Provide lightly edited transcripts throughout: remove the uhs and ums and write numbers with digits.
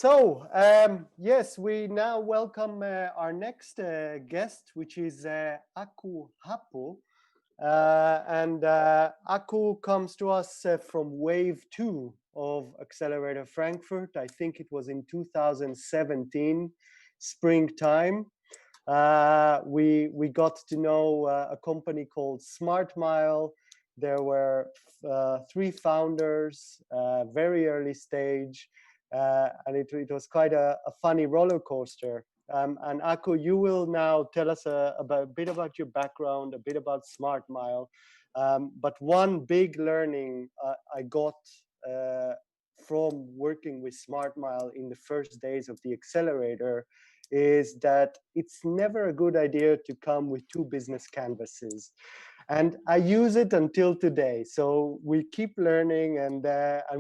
Yes, we now welcome our next guest, which is Aku Happo. Aku comes to us from Wave8 of Accelerator Frankfurt. I think it was in 2017, springtime. We got to know a company called Smartmile. There were three founders, very early stage. And it was quite a funny roller coaster. And Aku, you will now tell us a bit about your background, a bit about Smartmile. But one big learning I got from working with Smartmile in the first days of the accelerator is that it's never a good idea to come with two business canvases. And I use it until today. So we keep learning, and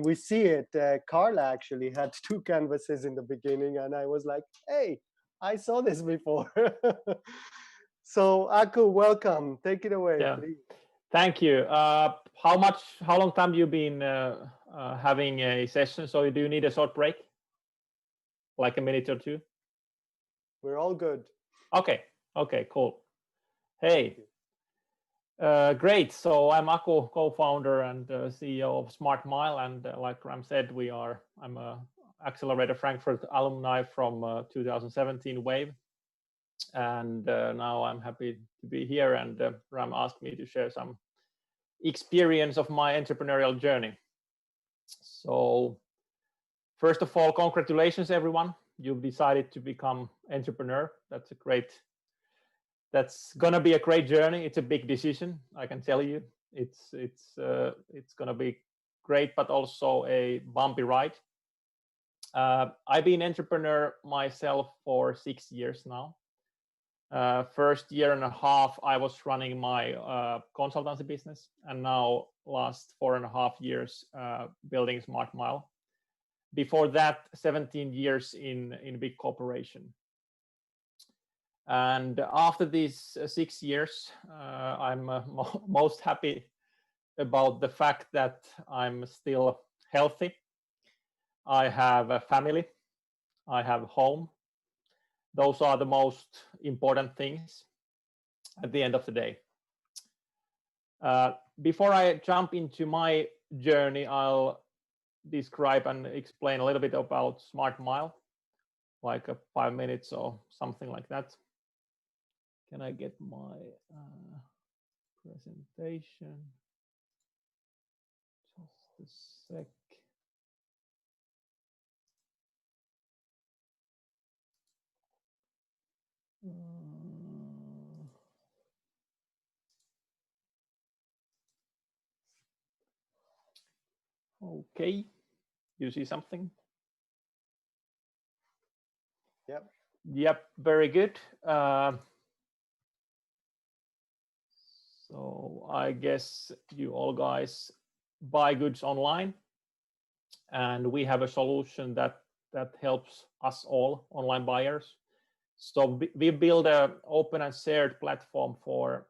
we see it. Karla actually had two canvases in the beginning, and I was like, "Hey, I saw this before." So Aku, welcome. Take it away, please. Thank you. How long time you been having a session? So do you need a short break, like a minute or two? We're all good. Okay. Cool. Hey. Great. So I'm Aku, co-founder and CEO of Smartmile, and like Ram said, I'm a Accelerator Frankfurt alumni from 2017 Wave, and now I'm happy to be here. And Ram asked me to share some experience of my entrepreneurial journey. So first of all, congratulations, everyone! You've decided to become entrepreneur. That's gonna be a great journey. It's a big decision, I can tell you. It's gonna be great, but also a bumpy ride. I've been entrepreneur myself for 6 years now. First year and a half, I was running my consultancy business, and now last 4.5 years building Smartmile. Before that, 17 years in big corporation. And after these 6 years, I'm most happy about the fact that I'm still healthy. I have a family, I have home. Those are the most important things at the end of the day. Before I jump into my journey, I'll describe and explain a little bit about Smartmile, like 5 minutes or something like that. Can I get my presentation? Just a sec. Okay, you see something? Yep, very good. So I guess you all guys buy goods online, and we have a solution that helps us all online buyers. So we build an open and shared platform for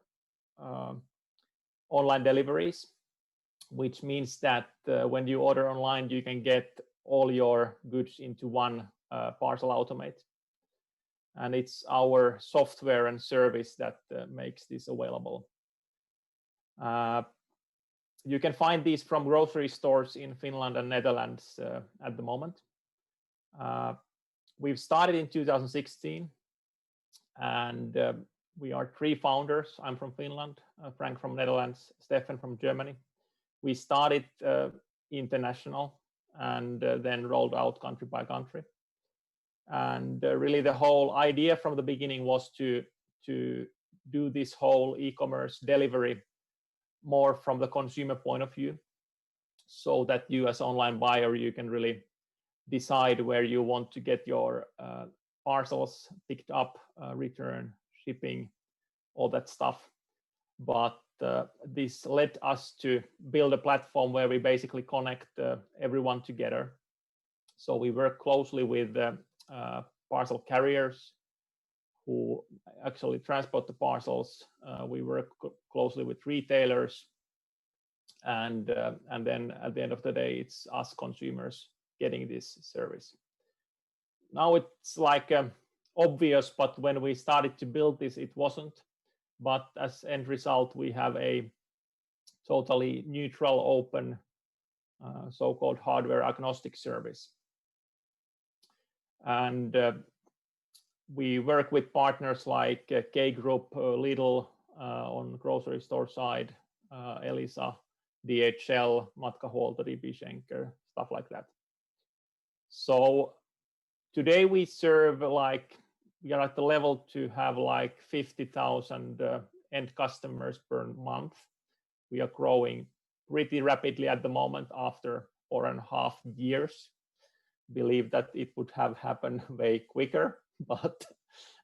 online deliveries, which means that when you order online, you can get all your goods into one parcel automate. And it's our software and service that makes this available. You can find these from grocery stores in Finland and Netherlands at the moment. We've started in 2016, and we are 3 founders. I'm from Finland, Frank from Netherlands, Stefan from Germany. We started international and then rolled out country by country. And really the whole idea from the beginning was to do this whole e-commerce delivery more from the consumer point of view, so that you as online buyer, you can really decide where you want to get your parcels picked up, return, shipping, all that stuff. But this led us to build a platform where we basically connect everyone together. So we work closely with parcel carriers who actually transport the parcels. We work closely with retailers, and then at the end of the day, it's us consumers getting this service. now it's like obvious, but when we started to build this, it wasn't. But as end result, we have a totally neutral, open, so-called hardware agnostic service. And we work with partners like K Group, Lidl on grocery store side, Elisa, DHL, Matkahuolto, DB Schenker, stuff like that. So today we serve we are at the level to have like 50,000 end customers per month. We are growing pretty rapidly at the moment after 4.5 years. Believe that it would have happened way quicker, but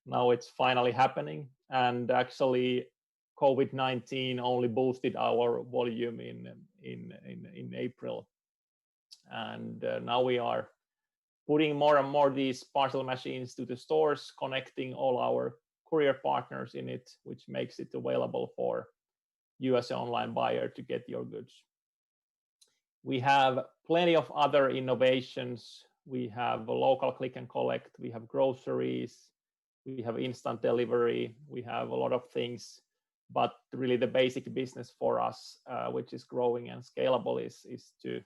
now it's finally happening. And actually, COVID-19 only boosted our volume in April. And now we are putting more and more these parcel machines to the stores, connecting all our courier partners in it, which makes it available for you as an online buyer to get your goods. We have plenty of other innovations. We have a local click and collect, we have groceries, we have instant delivery, we have a lot of things, but really the basic business for us, which is growing and scalable, is to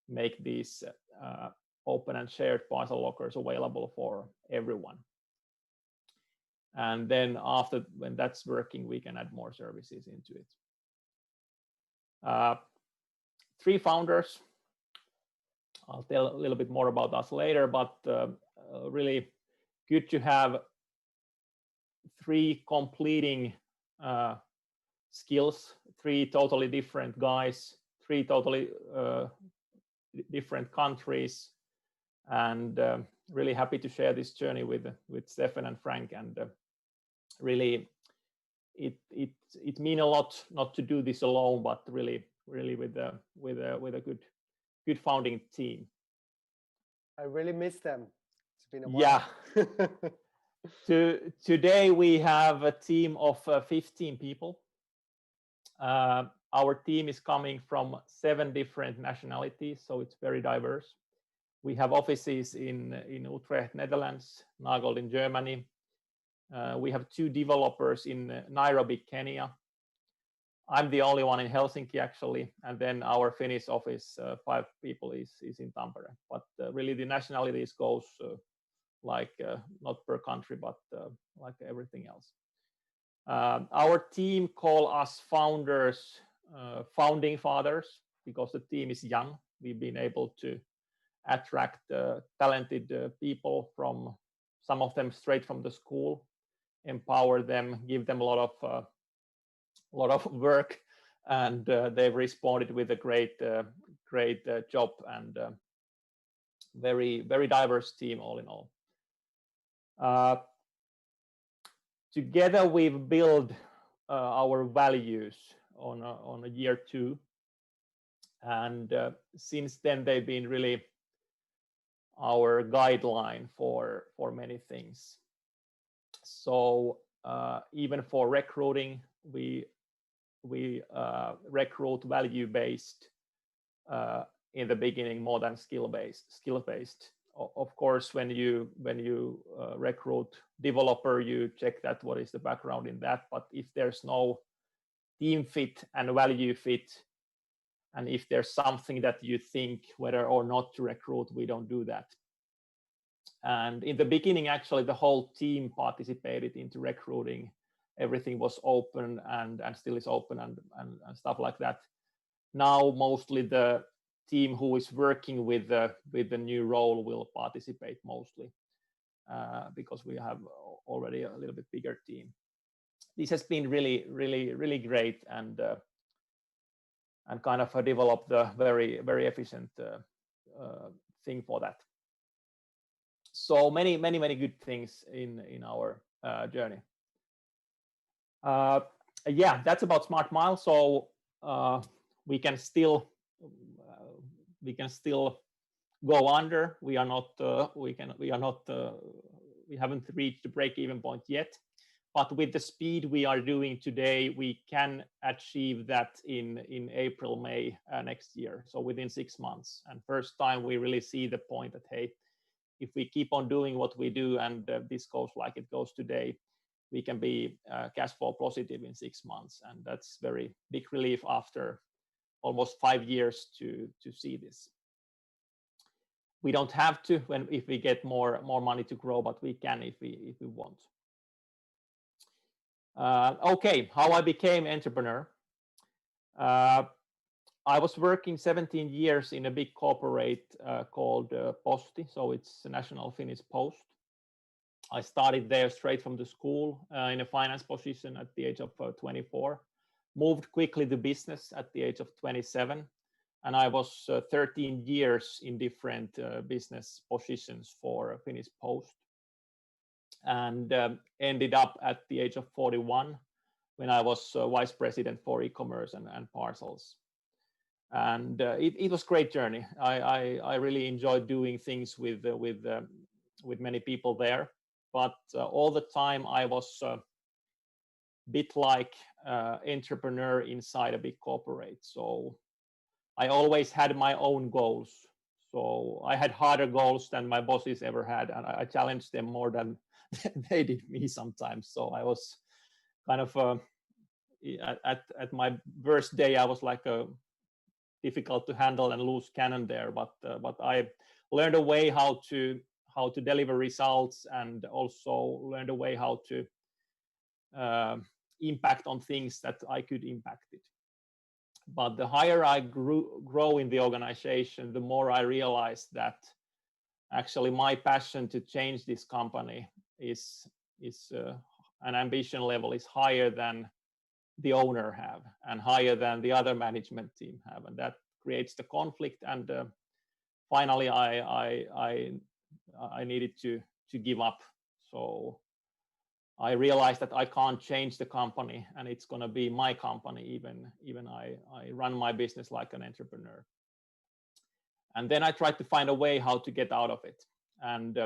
make these open and shared parcel lockers available for everyone. And then after, when that's working, we can add more services into it. 3 founders. I'll tell a little bit more about us later, but really good to have 3 completing skills, 3 totally different guys, 3 totally different countries, and really happy to share this journey with Stefan and Frank. And really, it means a lot not to do this alone, but really with a good founding team. I really miss them. It's been a while. Yeah. Today we have a team of 15 people. Our team is coming from 7 different nationalities, so it's very diverse. We have offices in Utrecht, Netherlands, Nagold in Germany. We have 2 developers in Nairobi, Kenya. I'm the only one in Helsinki, actually, and then our Finnish office, 5 people, is in Tampere. But really, the nationalities goes not per country, but like everything else. Our team call us founders, founding fathers, because the team is young. We've been able to attract talented people, from some of them straight from the school, empower them, give them a lot of work, and they've responded with a great job, and very diverse team all in all. Together we've built our values on a year 2, and since then they've been really our guideline for many things. So even for recruiting, we recruit value-based in the beginning more than skill-based. Of course, when you recruit developer, you check that what is the background in that. But if there's no team fit and value fit, and if there's something that you think whether or not to recruit, we don't do that. And in the beginning, actually, the whole team participated into recruiting. Everything was open and still is open and stuff like that. Now, mostly the team who is working with the new role will participate mostly because we have already a little bit bigger team. This has been really great, and kind of developed a very efficient thing for that. So many good things in our journey. Yeah, that's about Smartmile. So we can still go under. We haven't reached the break-even point yet, but with the speed we are doing today, we can achieve that in April, May next year. So within 6 months. And first time we really see the point that, hey, if we keep on doing what we do and this goes like it goes today, we can be cash flow positive in 6 months. And that's very big relief after almost 5 years to see this. We don't have to if we get more money to grow, but we can if we want. Okay, how I became entrepreneur. I was working 17 years in a big corporate called Posti, so it's National Finnish Post. I started there straight from the school in a finance position at the age of 24, moved quickly to business at the age of 27, and I was 13 years in different business positions for Finnish Post, and ended up at the age of 41 when I was vice president for e-commerce and parcels. And it was a great journey. I really enjoyed doing things with many people there, but all the time I was a bit like entrepreneur inside a big corporate. So I always had my own goals. So I had harder goals than my bosses ever had, and I challenged them more than they did me sometimes. So I was kind of at my worst day, I was like a difficult to handle and loose cannon there. But I learned a way how to deliver results, and also learned a way how to impact on things that I could impact it. But the higher I grow in the organization, the more I realized that actually my passion to change this company is an ambition level is higher than the owner have and higher than the other management team have, and that creates the conflict. And finally, I needed to give up. So I realized that I can't change the company, and it's going to be my company, even I run my business like an entrepreneur. And then I tried to find a way how to get out of it, and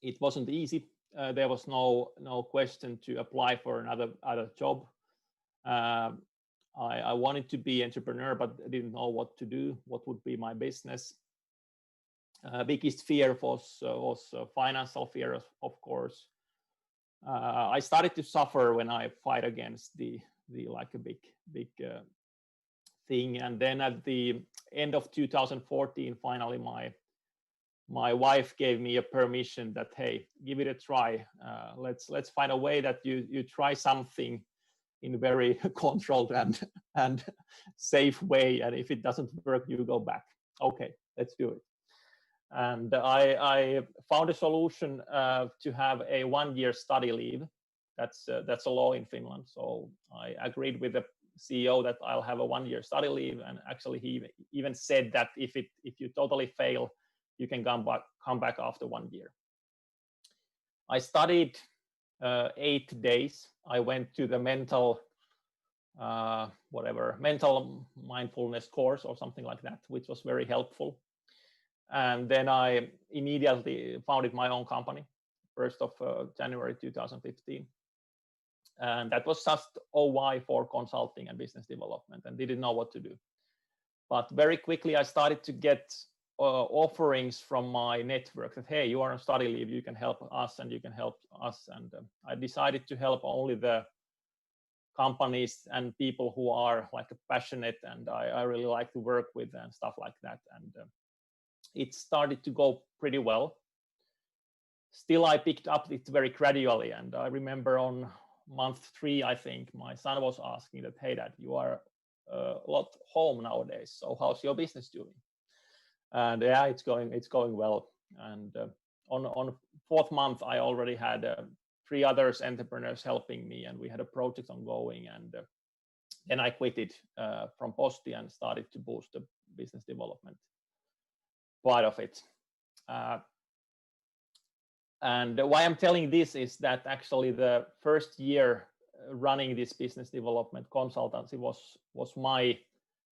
it wasn't easy. There was no question to apply for other job. I wanted to be entrepreneur, but I didn't know what to do. What would be my business? Biggest fear was financial fear, of course. I started to suffer when I fight against the like a big thing, and then at the end of 2014, finally my wife gave me a permission that, hey, give it a try. Let's find a way that you try something in a very controlled and safe way, and if it doesn't work, you go back. Okay, let's do it. And I found a solution to have a 1-year study leave. That's a law in Finland. So I agreed with the CEO that I'll have a 1-year study leave, and actually he even said that if you totally fail, you can come back after 1 year. I studied 8 days. I went to the mental mindfulness course or something like that, which was very helpful. And then I immediately founded my own company, 1st of January 2015. And that was just OY for consulting and business development, and didn't know what to do. But very quickly I started to get offerings from my network that, hey, you are on study leave, you can help us and you can help us. And I decided to help only the companies and people who are like passionate, and I really like to work with and stuff like that. And it started to go pretty well. Still, I picked up it very gradually, and I remember on month 3, I think, my son was asking that, hey, Dad, you are a lot home nowadays, so how's your business doing? And yeah, it's going well. And on 4th month, I already had 3 other entrepreneurs helping me, and we had a project ongoing. And then I quit it from Posti and started to boost the business development part of it. And why I'm telling this is that actually the first year running this business development consultancy was my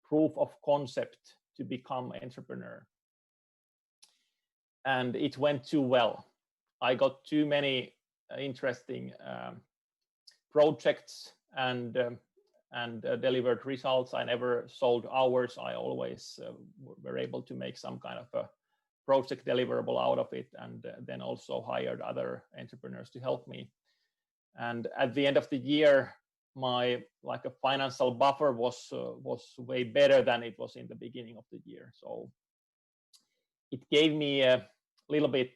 proof of concept to become entrepreneur. And it went too well. I got too many interesting projects and delivered results. I never sold hours. I always were able to make some kind of a project deliverable out of it, and then also hired other entrepreneurs to help me. And at the end of the year, my like a financial buffer was way better than it was in the beginning of the year. So it gave me a little bit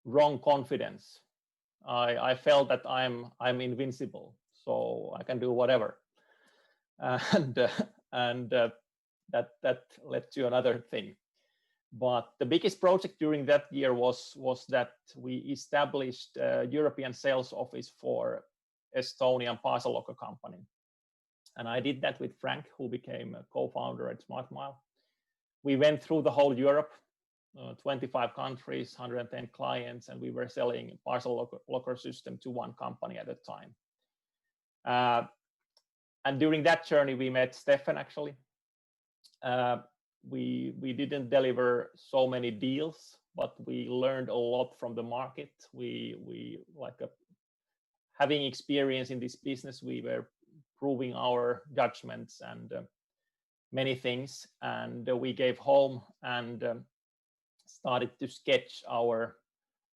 wrong confidence. I felt that I'm invincible, so I can do whatever, and that led to another thing. But the biggest project during that year was that we established a European sales office for Estonian parcel locker company, and I did that with Frank, who became a co-founder at Smartmile. We went through the whole Europe. 25 countries, 110 clients, and we were selling a parcel locker system to one company at a time. And during that journey, we met Stefan, actually. We didn't deliver so many deals, but we learned a lot from the market. We like having experience in this business, we were proving our judgments and many things. And we gave home and started to sketch our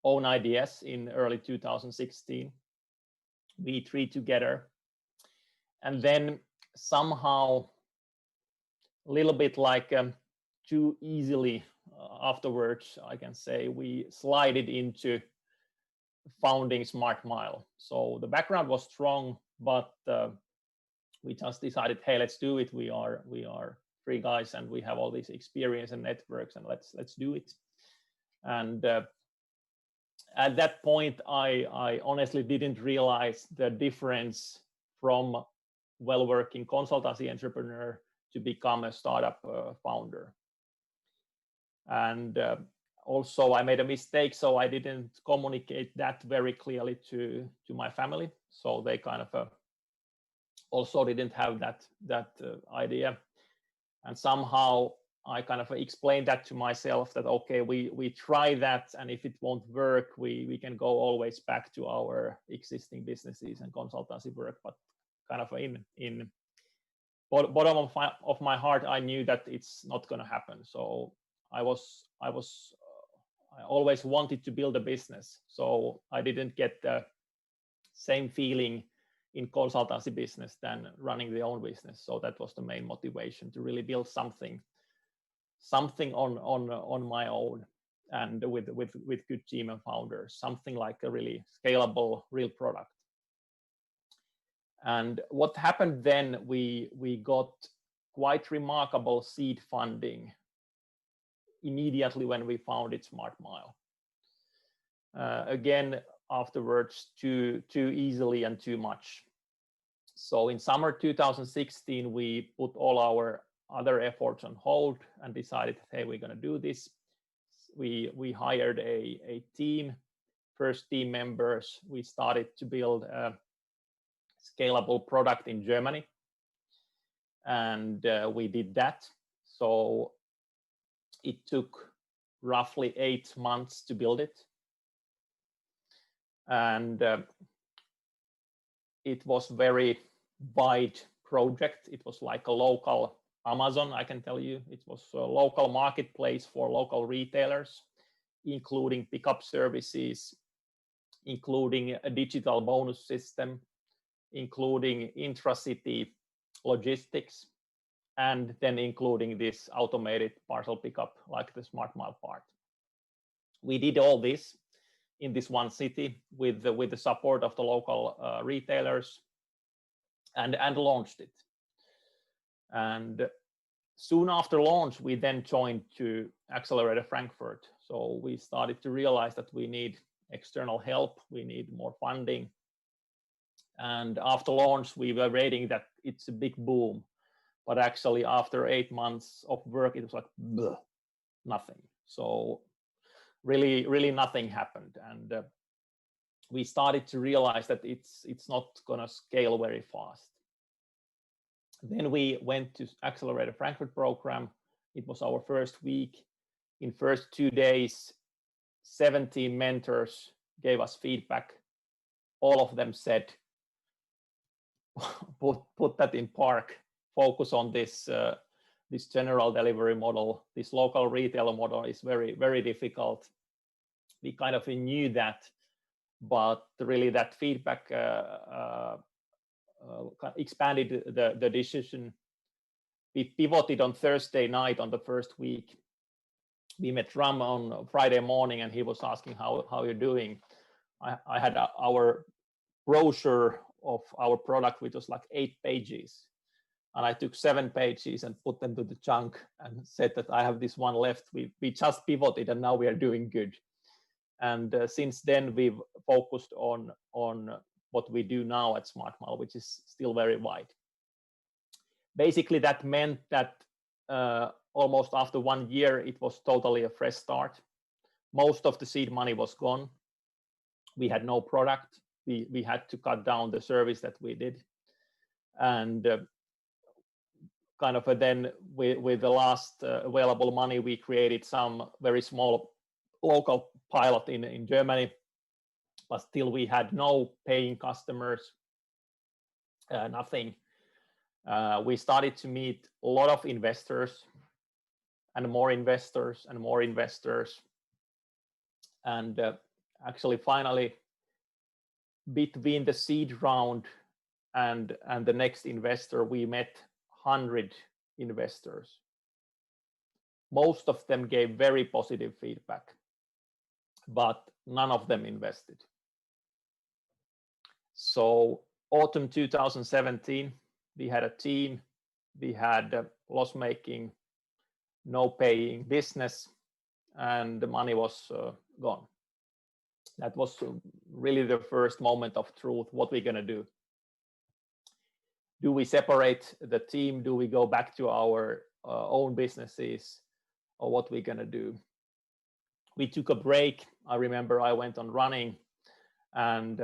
own ideas in early 2016. We three together, and then somehow a little bit like too easily afterwards, I can say, we slided into founding Smartmile. So the background was strong, but we just decided, hey, let's do it. We are three guys and we have all this experience and networks, and let's do it. And at that point, I honestly didn't realize the difference from well-working consultancy entrepreneur to become a startup founder. And also I made a mistake, so I didn't communicate that very clearly to my family. So they kind of also didn't have that idea. And somehow I kind of explained that to myself that, okay, we try that, and if it won't work, we can go always back to our existing businesses and consultancy work. But kind of in bottom of my heart, I knew that it's not going to happen. So I always wanted to build a business. So I didn't get the same feeling in consultancy business than running the own business. So that was the main motivation, to really build something on my own, and with good team and founders, something like a really scalable real product. And what happened then, we got quite remarkable seed funding immediately when we founded Smartmile. Again, afterwards, too easily and too much. So in summer 2016, we put all our other efforts on hold and decided, hey, we're going to do this. We hired a team, first team members. We started to build a scalable product in Germany, and we did that. So it took roughly 8 months to build it, and it was very wide project. It was like a local Amazon, I can tell you. It was a local marketplace for local retailers, including pickup services, including a digital bonus system, including intracity logistics, and then including this automated parcel pickup like the Smartmile part. We did all this in this one city with the support of the local retailers, and launched it. And soon after launch, we then joined to Accelerator Frankfurt. So we started to realize that we need external help, we need more funding. And after launch, we were waiting that it's a big boom. But actually, after 8 months of work, it was like bleh, nothing. So really nothing happened. And we started to realize that it's not going to scale very fast. Then we went to Accelerator Frankfurt program. It was our first week. In first 2 days, 70 mentors gave us feedback. All of them said, put that in park, focus on this this general delivery model, this local retail model is very, very difficult. We kind of knew that, but really that feedback expanded the decision. We pivoted on Thursday night on the first week. We met Ram on Friday morning, and he was asking how you're doing. I had our brochure of our product, which was like 8 pages. And I took 7 pages and put them to the junk and said that I have this one left. We just pivoted and now we are doing good. And since then, we've focused on what we do now at Smartmile, which is still very wide. Basically, that meant that almost after 1 year, it was totally a fresh start. Most of the seed money was gone. We had no product. We had to cut down the service that we did. And kind of then with the last available money, we created some very small local pilot in Germany, but still we had no paying customers, nothing. We started to meet a lot of investors and more investors and more investors. And actually finally, between the seed round and the next investor, we met 100 investors. Most of them gave very positive feedback, but none of them invested. So autumn 2017, we had a team, we had loss-making, no paying business, and the money was gone. That was really the first moment of truth. What we're gonna do? Do we separate the team? Do we go back to our own businesses, or what we're gonna do? We took a break. I remember I went on running and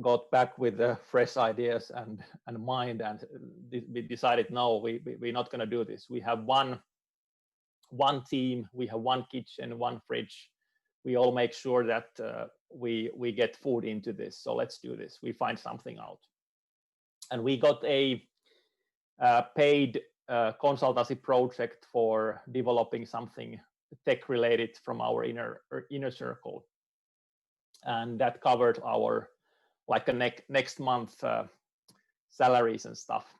got back with fresh ideas and mind, and we decided, no, we're not gonna do this. We have one team, we have one kitchen, one fridge. We all make sure that we get food into this. So let's do this. We find something out. And we got a paid consultancy project for developing something tech related from our inner circle. And that covered our like a next month salaries and stuff.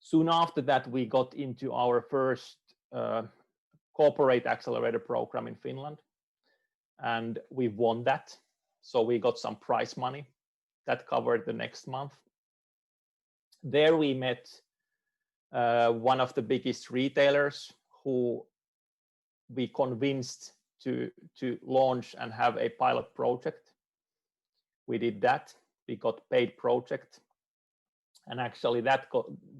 Soon after that, we got into our first corporate accelerator program in Finland, and we won that. So we got some prize money that covered the next month. There we met one of the biggest retailers who we convinced to launch and have a pilot project. We did that. We got paid project, and actually that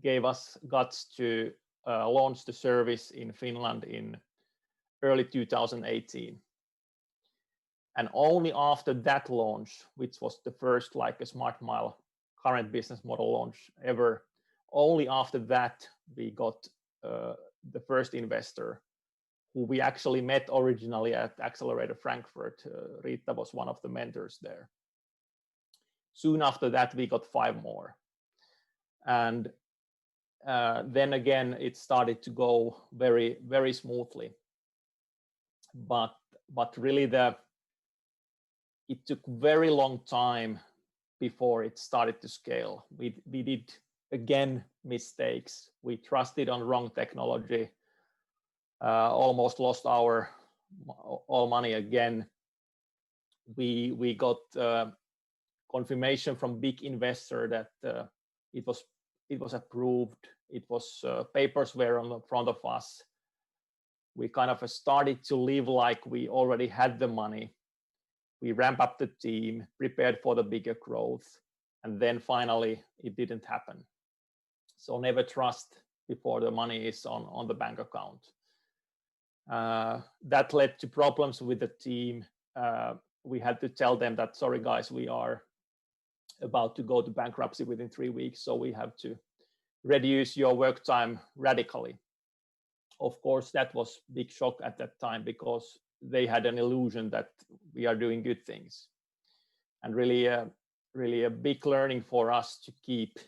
gave us guts to launch the service in Finland in early 2018. And only after that launch, which was the first like a Smartmile current business model launch ever, only after that we got the first investor, who we actually met originally at Accelerator Frankfurt. Rita was one of the mentors there. Soon after that, we got 5 more. And then again, it started to go very, very smoothly. But really it took very long time before it started to scale. We did, again, mistakes. We trusted on wrong technology, almost lost our all money again. We got confirmation from big investor that it was approved. It was papers were on the front of us. We kind of started to live like we already had the money. We ramped up the team, prepared for the bigger growth, and then finally it didn't happen. So never trust before the money is on the bank account. That led to problems with the team. We had to tell them that, sorry guys, we are about to go to bankruptcy within 3 weeks, so we have to reduce your work time radically. Of course, that was a big shock at that time, because they had an illusion that we are doing good things. And really a big learning for us to keep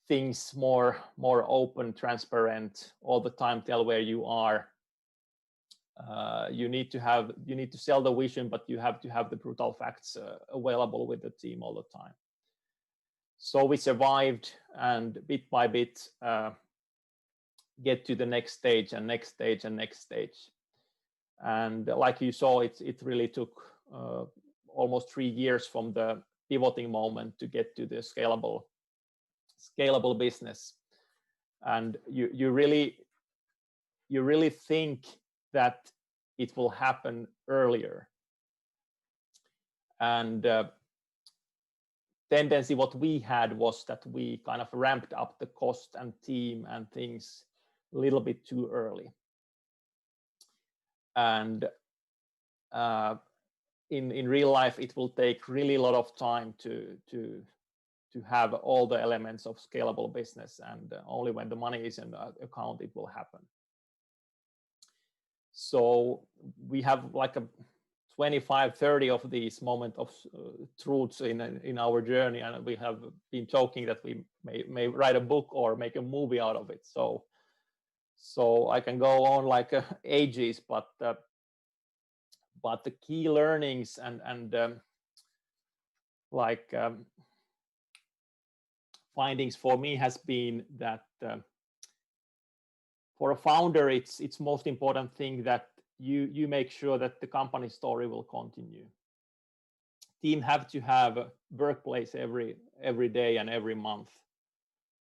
things more open, transparent, all the time tell where you are. You need to sell the vision, but you have to have the brutal facts available with the team all the time. So we survived, and bit by bit get to the next stage and next stage and next stage. And like you saw, it really took almost 3 years from the pivoting moment to get to the scalable business. And you really think that it will happen earlier. And tendency what we had was that we kind of ramped up the cost and team and things a little bit too early. And in real life, it will take really a lot of time to have all the elements of scalable business, and only when the money is in the account it will happen. So we have like a 25-30 of these moments of truths in our journey, and we have been joking that we may write a book or make a movie out of it. So I can go on like ages, but the key learnings and findings for me has been that for a founder, it's most important thing that you make sure that the company story will continue. Team have to have a workplace every day and every month.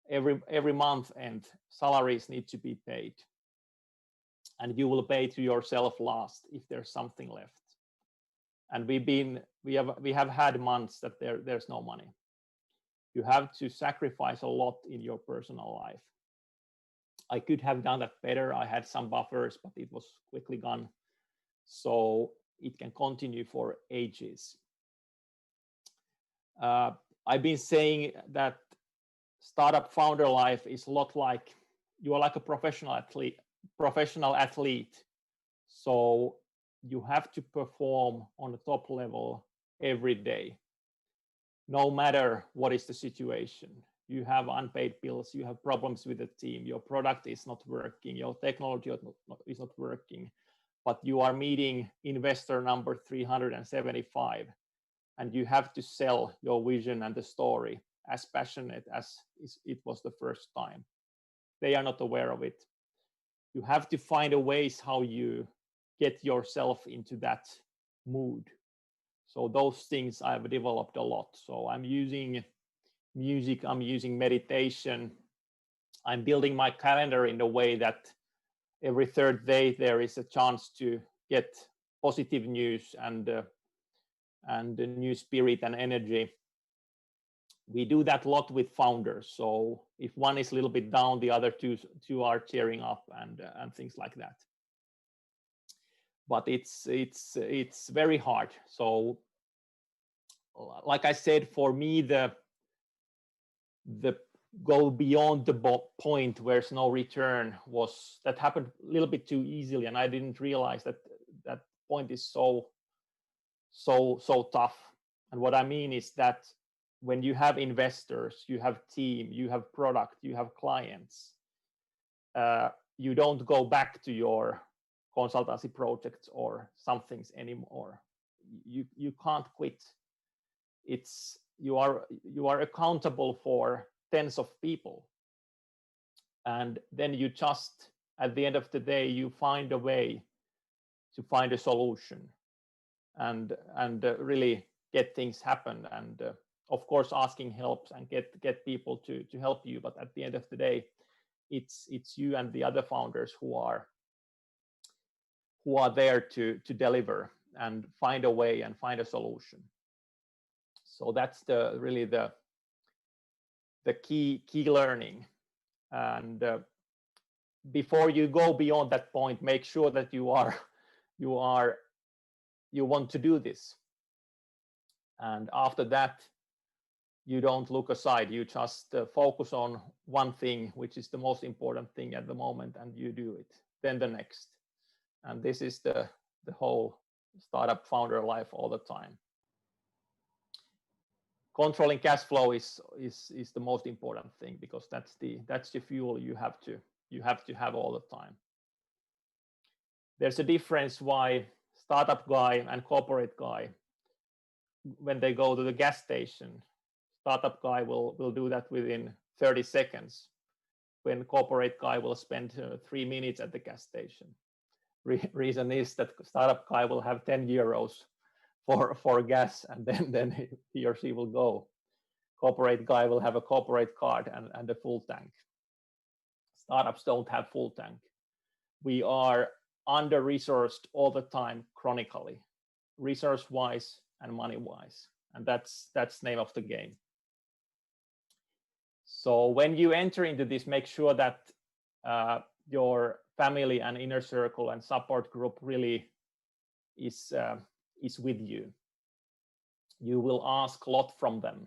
Every month, and salaries need to be paid. And you will pay to yourself last if there's something left. And we have had months that there's no money. You have to sacrifice a lot in your personal life. I could have done that better. I had some buffers, but it was quickly gone. So it can continue for ages. I've been saying that startup founder life is a lot like you are like a professional athlete. So you have to perform on the top level every day, no matter what is the situation. You have unpaid bills, you have problems with the team, your product is not working, your technology is not working, but you are meeting investor number 375, and you have to sell your vision and the story as passionate as it was the first time. They are not aware of it. You have to find a ways how you get yourself into that mood. So those things I've developed a lot. So I'm using music, I'm using meditation. I'm building my calendar in a way that every third day there is a chance to get positive news and the new spirit and energy. We do that a lot with founders. So if one is a little bit down, the other two are cheering up and things like that. But it's very hard. So like I said, for me, the go beyond the point where there's no return that happened a little bit too easily, and I didn't realize that point is so tough. And what I mean is that when you have investors, you have team, you have product, you have clients, you don't go back to your consultancy projects or some things anymore. You can't quit. You are accountable for tens of people, and then you just at the end of the day you find a way to find a solution and really get things happen, and of course asking help and get people to help you. But at the end of the day, it's you and the other founders who are there to deliver and find a way and find a solution. So that's really the key learning. And before you go beyond that point, make sure that you want to do this. And after that, you don't look aside. You just focus on one thing, which is the most important thing at the moment, and you do it. Then the next. And this is the whole startup founder life all the time. controlling cash flow is the most important thing, because that's the fuel you have to have all the time. There's a difference why startup guy and corporate guy, when they go to the gas station, startup guy will do that within 30 seconds, when corporate guy will spend 3 minutes at the gas station. Reason is that startup guy will have 10 euros for gas, and then he or she will go. Corporate guy will have a corporate card and a full tank. Startups don't have full tank. We are under-resourced all the time, chronically, resource-wise and money-wise, and that's name of the game. So when you enter into this, make sure that your family and inner circle and support group really is with you. You will ask a lot from them.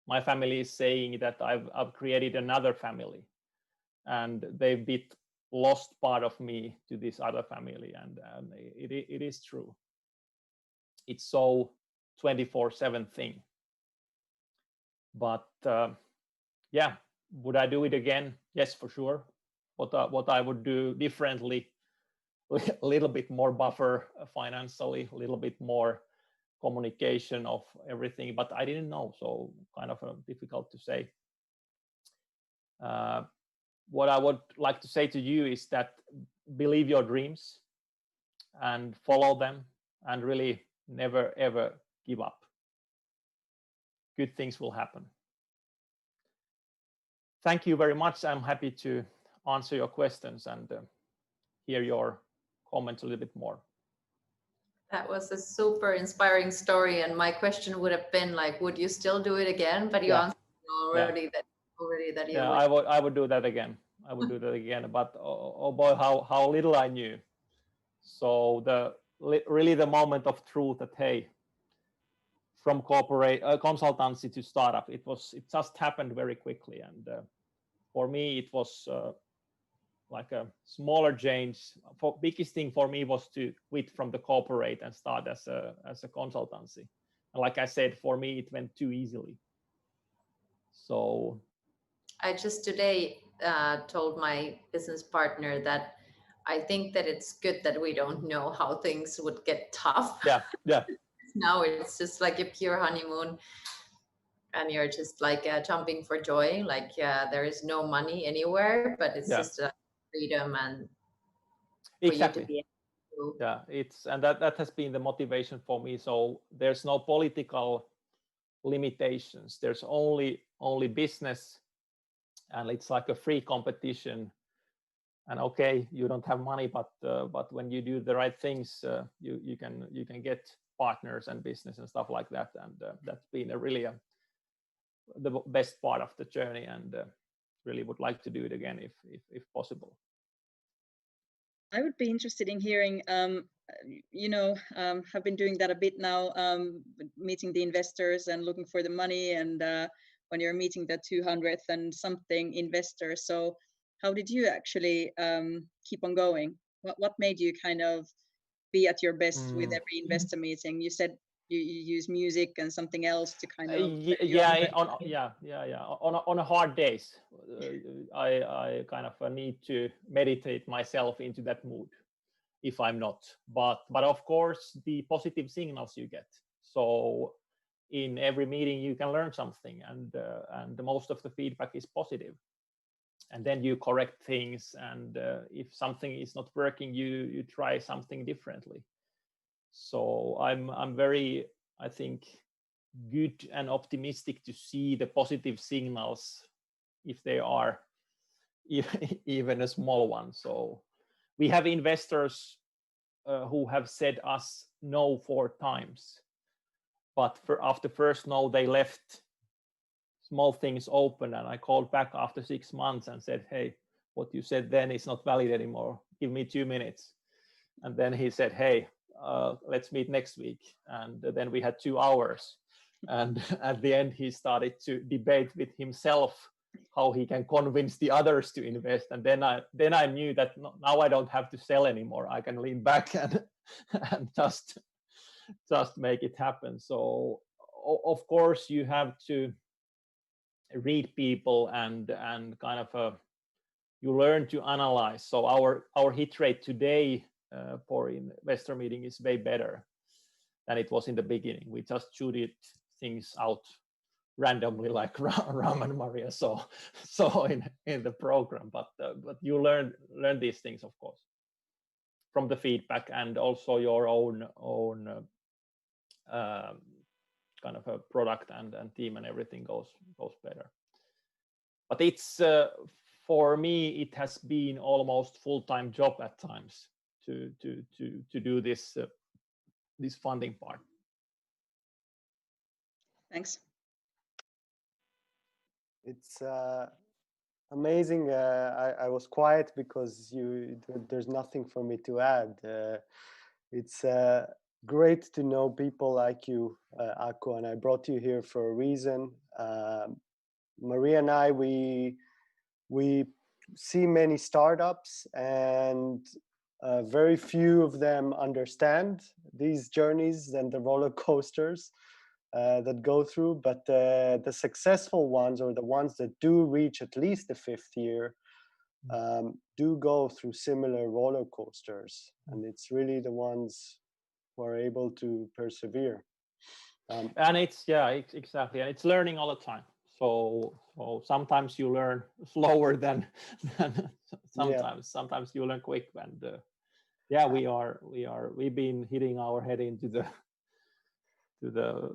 My family is saying that I've created another family, and they've bit lost part of me to this other family, and it is true. It's so 24/7 thing. But yeah, would I do it again? Yes, for sure. What I would do differently, a little bit more buffer financially, a little bit more communication of everything, but I didn't know, so kind of difficult to say. What I would like to say to you is that believe your dreams and follow them, and really never ever give up. Good things will happen. Thank you very much. I'm happy to answer your questions and hear your comments a little bit more. That was a super inspiring story, and my question would have been like, would you still do it again? But you answered already that you would. I would do that again. I would do that again. But oh boy, how little I knew. So really the moment of truth that, hey, from corporate consultancy to startup, it just happened very quickly, and for me it was like a smaller change. Biggest thing for me was to quit from the corporate and start as a consultancy. And like I said, for me it went too easily. So I just today told my business partner that I think that it's good that we don't know how things would get tough. Yeah. Now it's just like a pure honeymoon, and you're just like jumping for joy. Like there is no money anywhere, but it's just freedom and exactly. You to be able to... Yeah, that has been the motivation for me. So there's no political limitations. There's only business, and it's like a free competition. And okay, you don't have money, but when you do the right things, you can get partners and business and stuff like that. And that's been the best part of the journey, and really would like to do it again if possible. I would be interested in hearing, have been doing that a bit now, meeting the investors and looking for the money, and when you're meeting the 200th and something investor. So how did you actually keep on going? What made you kind of be at your best with every investor meeting? You said you use music and something else to kind of on a hard days I kind of need to meditate myself into that mood if I'm not, but of course the positive signals you get. So in every meeting you can learn something, and most of the feedback is positive, and then you correct things, and if something is not working, you try something differently. So I'm very, I think, good and optimistic to see the positive signals, if they are even a small one. So we have investors who have said us no 4 times, but after first no, they left small things open, and I called back after 6 months and said, hey, what you said then is not valid anymore. Give me 2 minutes. And then he said, hey, let's meet next week. And then we had 2 hours. And at the end, he started to debate with himself how he can convince the others to invest. And then I knew that now I don't have to sell anymore. I can lean back and just make it happen. So of course you have to read people and kind of you learn to analyze. So our hit rate today for investor meeting is way better than it was in the beginning. We just shooted things out randomly like Ram and Maria saw in the program, but you learn these things, of course, from the feedback, and also your own kind of a product and team and everything goes better. But it's for me, it has been almost full-time job at times to do this funding part. Thanks. It's amazing. I was quiet because there's nothing for me to add. It's great to know people like you, Aku, and I brought you here for a reason. Maria and I, we see many startups, and very few of them understand these journeys and the roller coasters that go through. But the successful ones, or the ones that do reach at least the 5th year, do go through similar roller coasters, and it's really the ones who are able to persevere. And it's exactly, and it's learning all the time. So sometimes you learn slower than sometimes. Sometimes you learn quick, and we've been hitting our head into the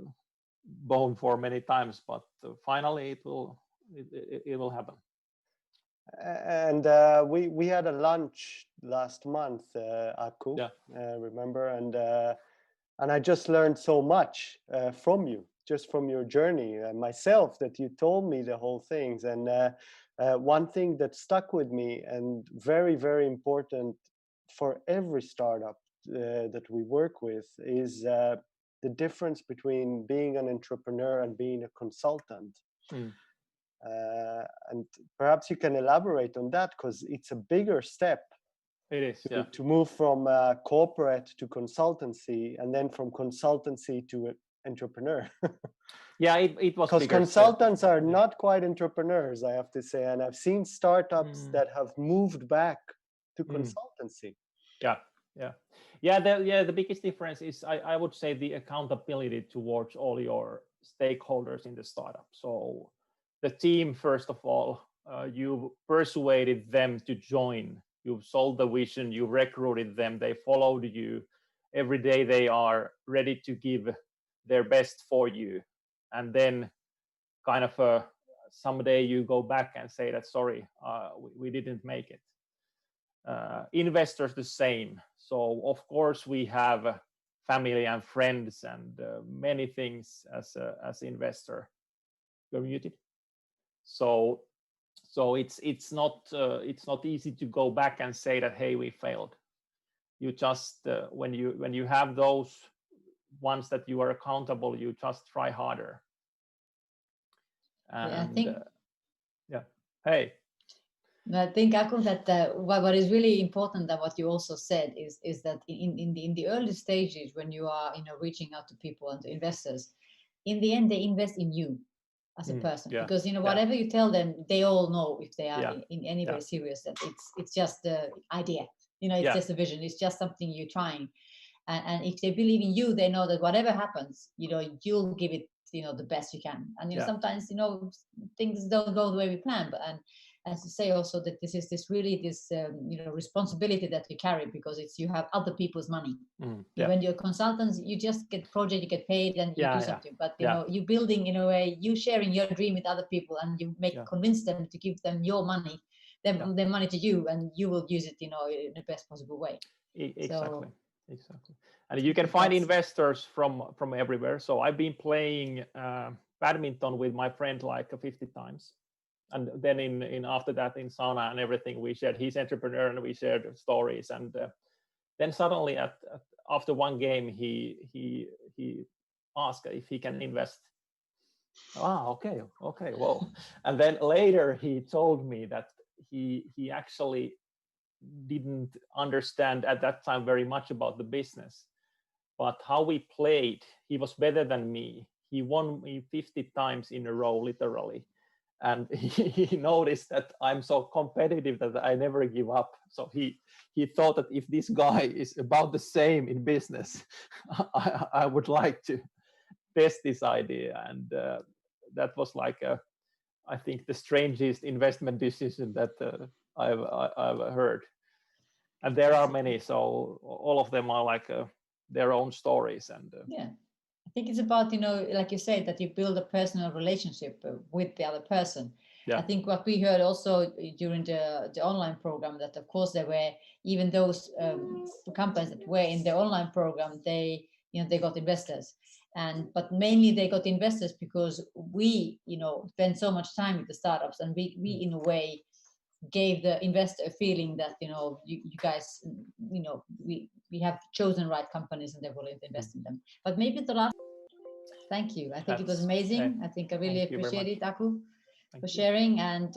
bone for many times, but finally it will happen. And we had a lunch last month, Aku, remember, and I just learned so much from you, just from your journey, myself, that you told me the whole things. And one thing that stuck with me, and very, very important for every startup that we work with, is the difference between being an entrepreneur and being a consultant. And perhaps you can elaborate on that, because it's a bigger step. It is, to move from corporate to consultancy, and then from consultancy to entrepreneur. It was because consultants are not quite entrepreneurs, I have to say, and I've seen startups that have moved back to consultancy. The biggest difference is, I would say, the accountability towards all your stakeholders in the startup. So the team, first of all, you persuaded them to join. You've sold the vision, you recruited them, they followed you. Every day they are ready to give their best for you. And then kind of someday you go back and say that, sorry, we didn't make it. Investors the same. So of course we have family and friends and many things as investor. You're muted. So it's not easy to go back and say that, hey, we failed. You just when you have those ones that you are accountable, you just try harder. And, I think. Hey. I think, Aku, that what is really important, that what you also said is that in the early stages, when you are reaching out to people and to investors, in the end they invest in you as a person, because whatever you tell them, they all know, if they are in any way serious, that it's just the idea, it's just a vision, it's just something you're trying, and if they believe in you, they know that whatever happens, you'll give it the best you can. And sometimes things don't go the way we plan, but and as you say also, that this is this responsibility that you carry, because you have other people's money. When you're consultants, you just get project, you get paid, and you do something. But you're building, in a way, you sharing your dream with other people, and you convince them to give them your money, their money to you, and you will use it in the best possible way. Exactly. And you can find investors from everywhere. So I've been playing badminton with my friend like 50 times. And then in after that, in sauna and everything, we shared, he's entrepreneur, and we shared stories. And then suddenly after one game, he asked if he can invest. Okay, well. And then later he told me that he actually didn't understand at that time very much about the business, but how we played, he was better than me. he won me 50 times in a row, literally. And he noticed that I'm so competitive that I never give up. So he thought that if this guy is about the same in business, I would like to test this idea. And that was like I think the strangest investment decision that I've heard. And there are many, so all of them are like their own stories. And yeah, I think it's about, like you say, that you build a personal relationship with the other person. Yeah. I think what we heard also during the online program, that of course there were even those companies that were in the online program, they got investors, but mainly they got investors because we spend so much time with the startups, and we in a way gave the investor a feeling that you guys we have chosen right companies and they're willing to invest in them. But maybe the last, thank you. I think it was amazing. I think I really appreciate it, Aku, for sharing, and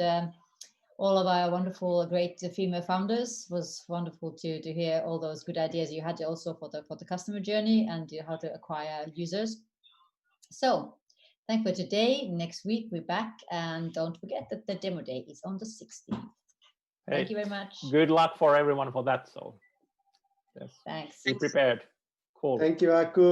all of our wonderful, great female founders. It was wonderful to hear all those good ideas you had also for the customer journey and how to acquire users. So thank you for today. Next week we're back, and don't forget that the demo day is on the 16th. Thank you very much. Good luck for everyone for that. So yes. Thanks. Be prepared. Cool. Thank you, Aku.